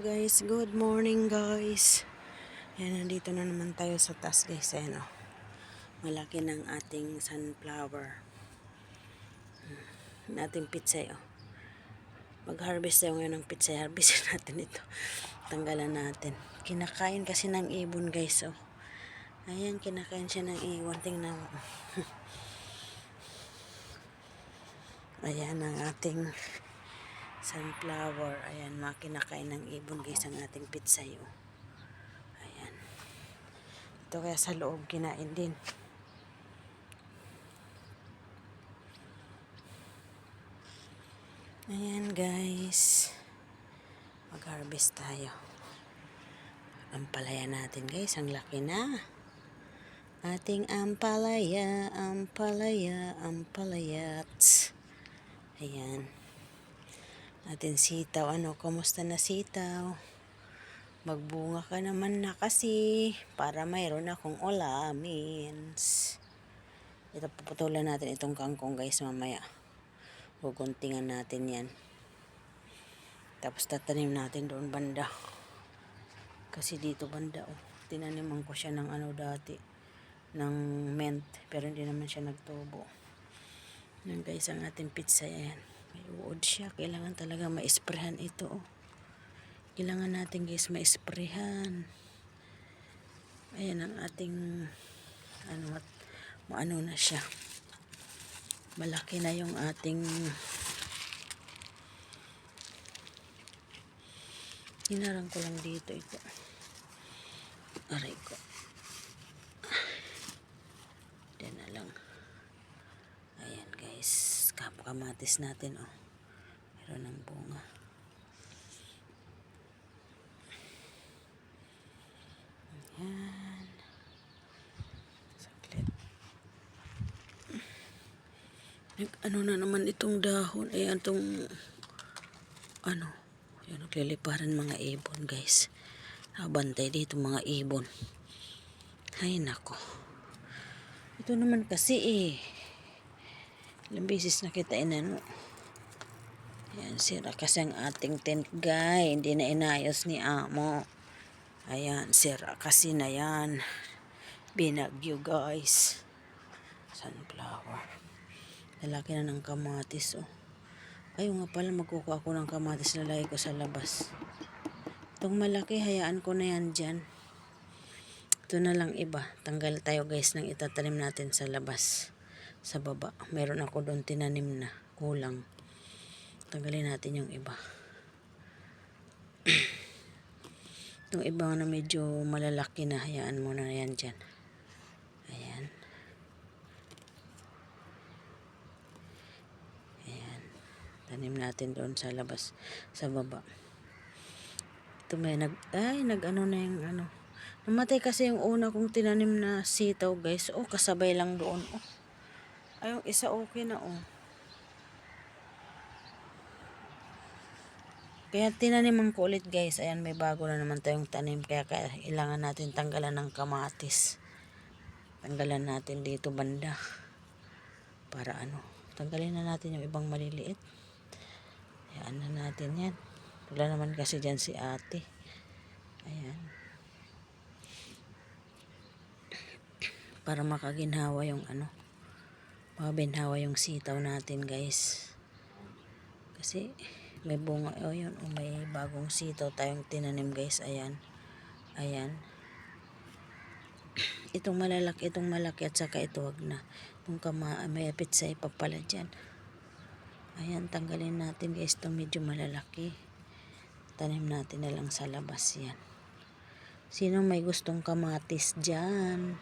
Guys, good morning guys. Yan, nandito na naman tayo sa taas guys. Ayan o, malaki ng ating sunflower, ng ating pitsay o. Mag-harvest tayo ngayon ng pitsay. Harvestin natin ito, tanggalan natin. Kinakain kasi ng ibon guys o. Ayan, kinakain siya ng ibon. Tingnan mo. Ayan ang ating sunflower. Ayan, makinakain ng ibon guys ang ating pitsay o. Ayan. Ito kaya sa loob kinain din. Ayan guys, mag-harvest tayo. Ampalaya natin guys, ang laki na. Ating ampalaya, ampalaya, ampalayats. Ayan. Ating sitaw, ano, kumusta na sitaw? Magbunga ka naman na kasi, para mayroon akong ulamins. Ito, puputulan natin itong kangkong guys mamaya. Guguntingan natin yan. Tapos tatanim natin doon banda. Kasi dito banda oh, tinaniman ko siya ng ano dati, ng mint, pero hindi naman siya nagtubo. Yan guys ang ating pizza. Yan, may uod siya, kailangan talaga ma-sprayhan ito oh. Kailangan natin guys ma-sprayhan. Ayan ang ating ano, ano na siya, malaki na yung ating hinarang ko lang dito ito. Aray ko. Yan na lang. Ayan guys, kamatis natin oh. Meron ng bunga. Ayan. Saglit. Ano na naman itong dahon. Ayan itong ano. Ayan, nagliliparan mga ibon guys. Nabantay dito mga ibon. Ay nako. Ito naman kasi ilang beses na kita inano. Ayan, sira kasi ang ating tent guy. Hindi na inayos ni amo. Ayan, sira kasi na yan. Binagyo guys. Sunflower. Lalaki na ng kamatis oh. Ayaw nga pala, magkukuha ako ng kamatis, lalagay ko sa labas. Itong malaki, hayaan ko na yan dyan. Ito na lang iba. Tanggal tayo guys ng itatanim natin sa labas. Sa baba. Meron ako doon tinanim na. Kulang. Tanggalin natin yung iba. Itong iba na medyo malalaki na, hayaan mo na yan dyan. Ayan. Ayan. Tanim natin doon sa labas. Sa baba. Ito may nag-ano na yung ano. Namatay kasi yung una kong tinanim na sitaw guys. Oh, kasabay lang doon. Oh. Ay, yung isa okay na oh. Kaya tinaniman ko ulit guys. Ayan, may bago na naman tayong tanim. Kaya kailangan natin tanggalan ng kamatis. Tanggalan natin dito banda. Para ano. Tanggalin na natin yung ibang maliliit. Ayan na natin yan. Wala naman kasi dyan si ate. Ayan. Para makaginhawa yung ano. Mabinhawa yung sitaw natin guys. Kasi may bunga oh, yun oh, may bagong sitaw tayong tinanim guys. Ayan. Ayan. Itong malaki at saka ito wag na. Itong may pitsay pa pala dyan. Ayan, tanggalin natin guys itong medyo malalaki. Tanim natin na lang sa labas yan. Sino may gustong kamatis dyan?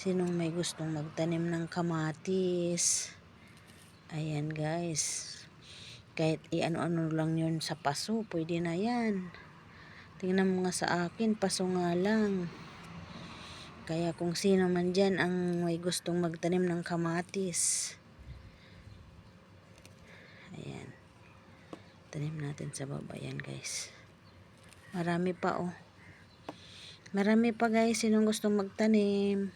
Sinong may gustong magtanim ng kamatis? Ayan guys. Kahit i-ano-ano lang yun sa paso, pwede na yan. Tingnan mo nga sa akin, paso nga lang. Kaya kung sino man dyan ang may gustong magtanim ng kamatis. Ayan. Tanim natin sa baba yan guys. Marami pa oh. Marami pa guys, sinong gustong magtanim.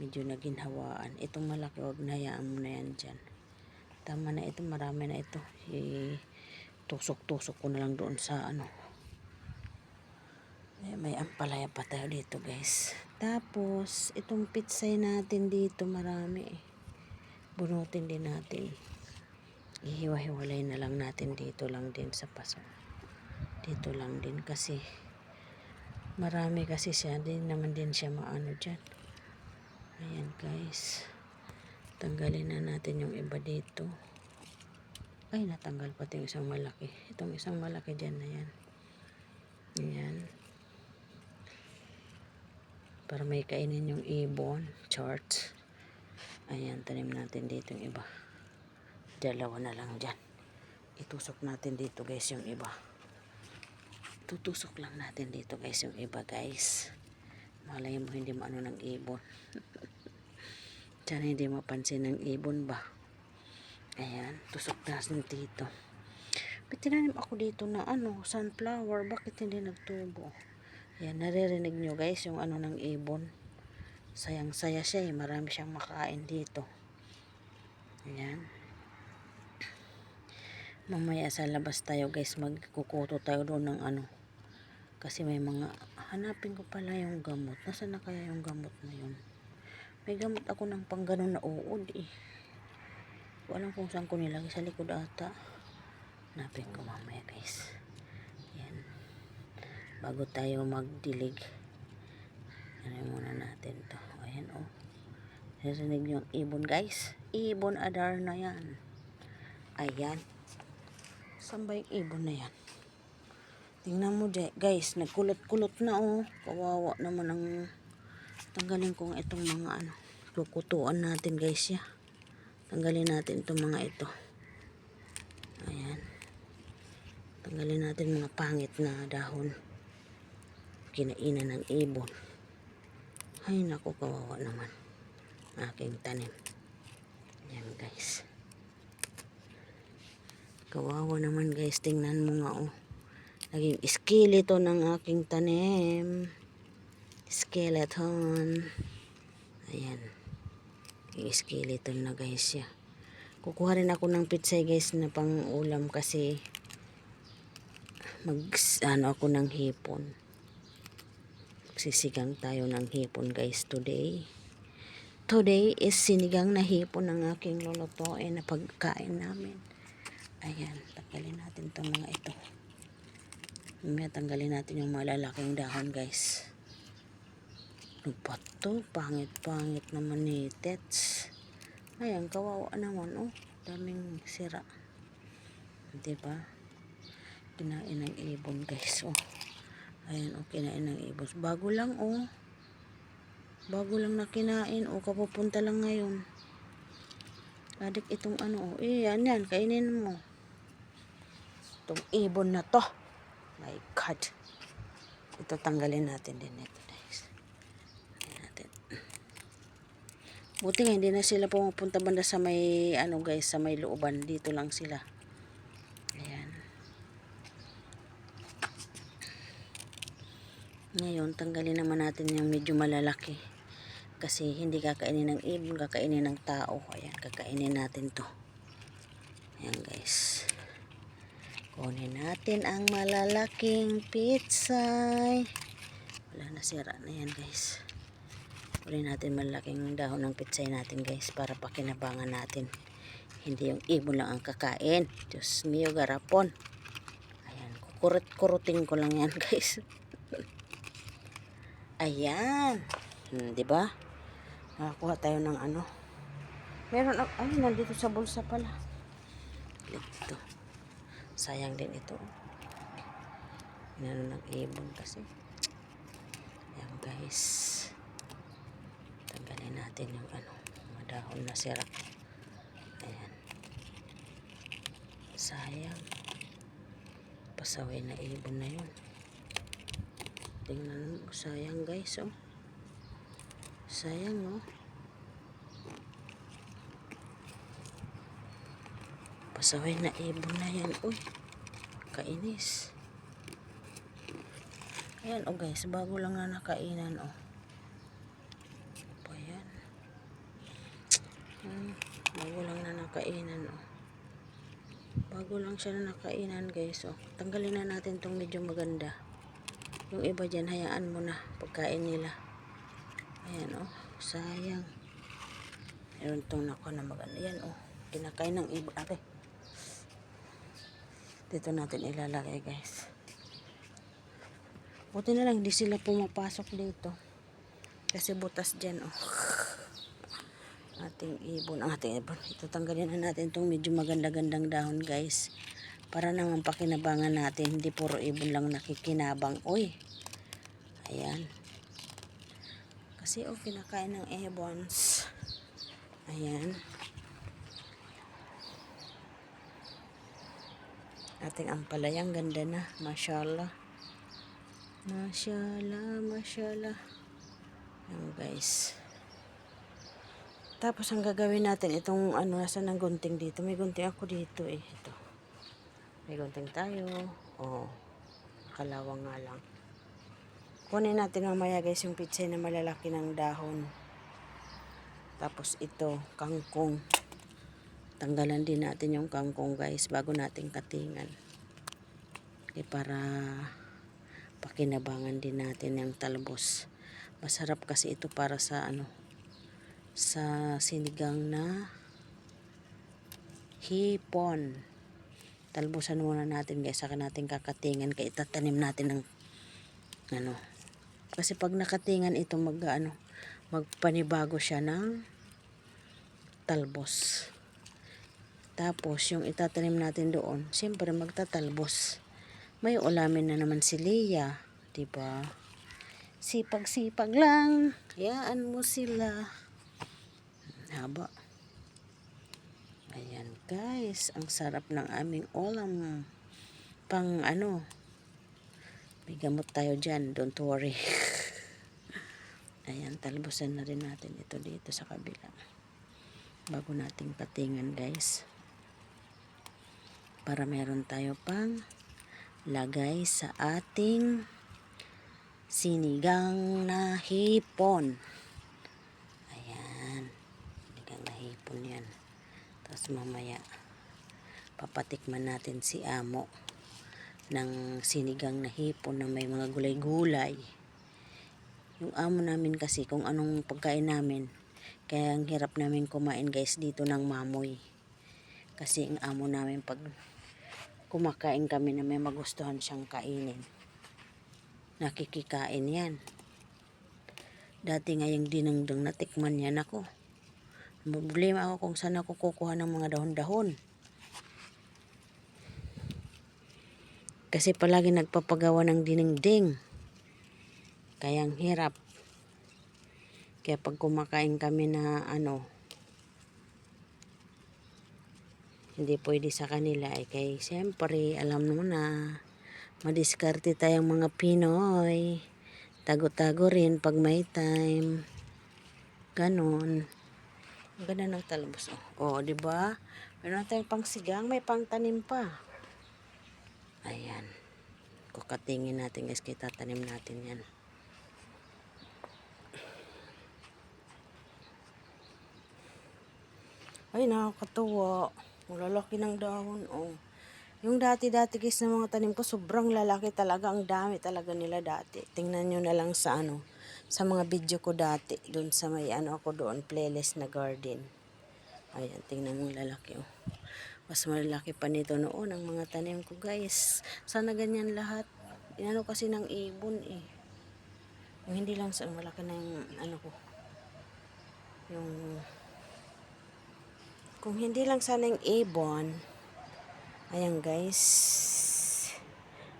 Medyo naginhawaan. Itong malaki, wag na hayaan mo na yan dyan. Tama na ito, marami na ito. Tusok-tusok ko na lang doon sa ano. May ampalaya pa tayo dito guys. Tapos, itong pitsay natin dito marami eh. Bunutin din natin. Ihiwa-hiwalay na lang natin dito lang din sa paso. Dito lang din kasi marami kasi siya. Din naman din siya maano dyan. Ayan guys. Tanggalin na natin yung iba dito. Ay, natanggal pati yung isang malaki. Itong isang malaki dyan na yan. Ayan. Para may kainin yung ibon. Charts. Ayan, tanim natin dito yung iba. Dalawa na lang dyan. Itusok natin dito guys yung iba. Tutusok lang natin dito guys yung iba guys. Malay mo hindi maano ng ibon. Diyan hindi mapansin ng ibon ba. Ayan, tusok natin dito. Tinanim ako dito na ano, sunflower. Bakit hindi nagtubo? Ayan, naririnig nyo guys yung ano ng ibon. Sayang-saya siya eh. Marami siyang makain dito. Ayan. Mamaya sa labas tayo guys, magkukuto tayo doon ng ano. Kasi may mga, hanapin ko pala yung gamot. Nasaan na kaya yung gamot na yun? May gamot ako ng pang ganun na uod eh. Walang kung saan ko nilagay, sa likod ata. Hanapin ko mamaya guys. Yan. Bago tayo magdilig. Ano muna natin to. Ayan oh. Narinig nyo yung ibon guys. Ibon adar na yan. Ayan. Saan ba yung ibon na yan? Tingnan mo guys, nagkulot-kulot na oh. Kawawa naman ang tanggalin ko itong mga ano. Kukutuan natin guys ya. Tanggalin natin itong mga ito. Ayan. Tanggalin natin mga pangit na dahon. Kinainan ng ibon. Ay naku, kawawa naman. Aking tanim. Ayan guys. Kawawa naman guys, tingnan mo nga oh. Naging skeleton ng aking tanim. Skeleton. Ayan. Naging skeleton na guys siya. Kukuha rin ako ng pitsay guys na pang ulam kasi ano ako ng hipon. Sisigang tayo ng hipon guys today. Today is sinigang na hipon ng aking lulutuin na pagkain namin. Ayan, tanggalin natin itong mga ito. Mamaya tanggalin natin yung malalaking dahon guys. Ano ba to? Pangit-pangit naman ni Tets. Ayan, kawawa naman oh. Daming sira. Diba? Kinain ng ibon guys oh. Ayan oh, kinain ng ibon. Bago lang oh. Bago lang na kinain oh. Kapupunta lang ngayon. Adik itong ano oh. Yan, kainin mo. Itong ibon na to. My God. Ito tanggalin natin din ito guys. Ayan natin. Buti nga hindi na sila pumunta banda sa may ano guys, sa may looban. Dito lang sila. Ayan. Ngayon tanggalin naman natin yung medyo malalaki. Kasi hindi kakainin ng ibon, kakainin ng tao. Ayan, kakainin natin to. Ayan guys. Kunin natin ang malalaking pitsay. Wala na, sira na yan guys. Kunin natin malalaking dahon ng pitsay natin guys para pakinabangan natin. Hindi yung ibon lang ang kakain. Diyos mio, garapon. Ayan, kukurut-kurutin ko lang yan guys. Ayan. Diba? Nakakuha tayo ng ano. Meron, ay nandito sa bulsa pala. Ito. Sayang din ito. Inano ng ibon kasi. Ayan guys. Tanggalin natin yung ano, mga dahon na sira. Ayan. Sayang. Pasaway na ibon na yun. Tingnan mo, sayang guys oh. Sayang oh. Pasaway na ibon na yan. Uy, kainis. Ayan oh guys, bago lang na nakainan oh. Ayan. Bago lang na nakainan oh. Bago lang siya na nakainan guys. Oh, tanggalin na natin tong medyo maganda. Yung iba dyan, hayaan mo na pagkain nila. Ayan oh, sayang. Meron tong nako na maganda. Yan oh, kinakain ng iba. Okay. Dito natin ilalagay guys. Buti na lang hindi sila pumapasok dito. Kasi butas dyan oh. Ating ibon. Ito tanggalin na natin itong medyo maganda-gandang dahon guys. Para naman pakinabangan natin. Hindi puro ibon lang nakikinabang. Uy. Ayan. Kasi oh, kinakain ng ibons. Ayan. Ating ampalayang ganda na. Mashallah. Mashallah. Mashallah. Ayan guys. Tapos ang gagawin natin itong ano, nasa ng gunting dito. May gunting ako dito eh. Ito. May gunting tayo. Oh. Kalawang nga lang. Kunin natin mamaya guys yung pitsay na malalaki ng dahon. Tapos ito, kangkong. Tanggalan din natin yung kangkong guys bago natin katingan. Okay, para pakinabangan din natin yung talbos. Masarap kasi ito para sa ano, sa sinigang na hipon. Talbusan muna natin guys, saka natin kakatingan, kaya itatanim natin ng ano. Kasi pag nakatingan ito magpanibago siya ng talbos. Tapos yung itatanim natin doon, siyempre magtatalbos. May ulamin na naman si Leah, 'di ba? Sipag-sipag lang. Hayaan mo sila. Haba. Ayan guys, ang sarap ng aming ulam. Pang ano, may gamot tayo dyan, don't worry. Ayan, talbusan na rin natin ito dito sa kabila. Bago nating katingan guys. Para meron tayo pang lagay sa ating sinigang na hipon. Ayan, sinigang na hipon yan. Tapos mamaya papatikman natin si amo ng sinigang na hipon na may mga gulay-gulay. Yung amo namin kasi kung anong pagkain namin, kaya ang hirap namin kumain guys dito ng mamoy. Kasi ang amo namin pag kumakain kami na may magustuhan siyang kainin, nakikikain yan. Dati nga yung dinengdeng natikman yan ako. Problema ako kung saan ako kukuha ng mga dahon-dahon. Kasi palagi nagpapagawa ng dinengdeng. Kaya ang hirap. Kaya pag kumakain kami na ano, hindi pwede sa kanila eh. Kaya siyempre, alam mo na, madiskarte tayong mga Pinoy. Tago-tago rin pag may time. Ganon. Ang ganda ng talbos. Oh, di ba? Meron tayong pang sigang, may pang tanim pa. Ayan. Kukatingin natin guys, kaya tatanim natin yan. Ay, nakakatuwa. Ang lalaki ng dahon. Oh. Yung dati-dati guys na mga tanim ko, sobrang lalaki talaga. Ang dami talaga nila dati. Tingnan nyo na lang sa ano, sa mga video ko dati. Doon sa may ano ako doon, playlist na garden. Ayan, tingnan mo lalaki. Oh. Mas malaki pa nito noon ang mga tanim ko guys. Sana ganyan lahat. Inano kasi ng ibon eh. Yung hindi lang sa malaki na yung ano ko. Yung kung hindi lang sana yung ibon. Ayan guys.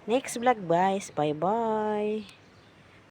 Next vlog guys. Bye bye.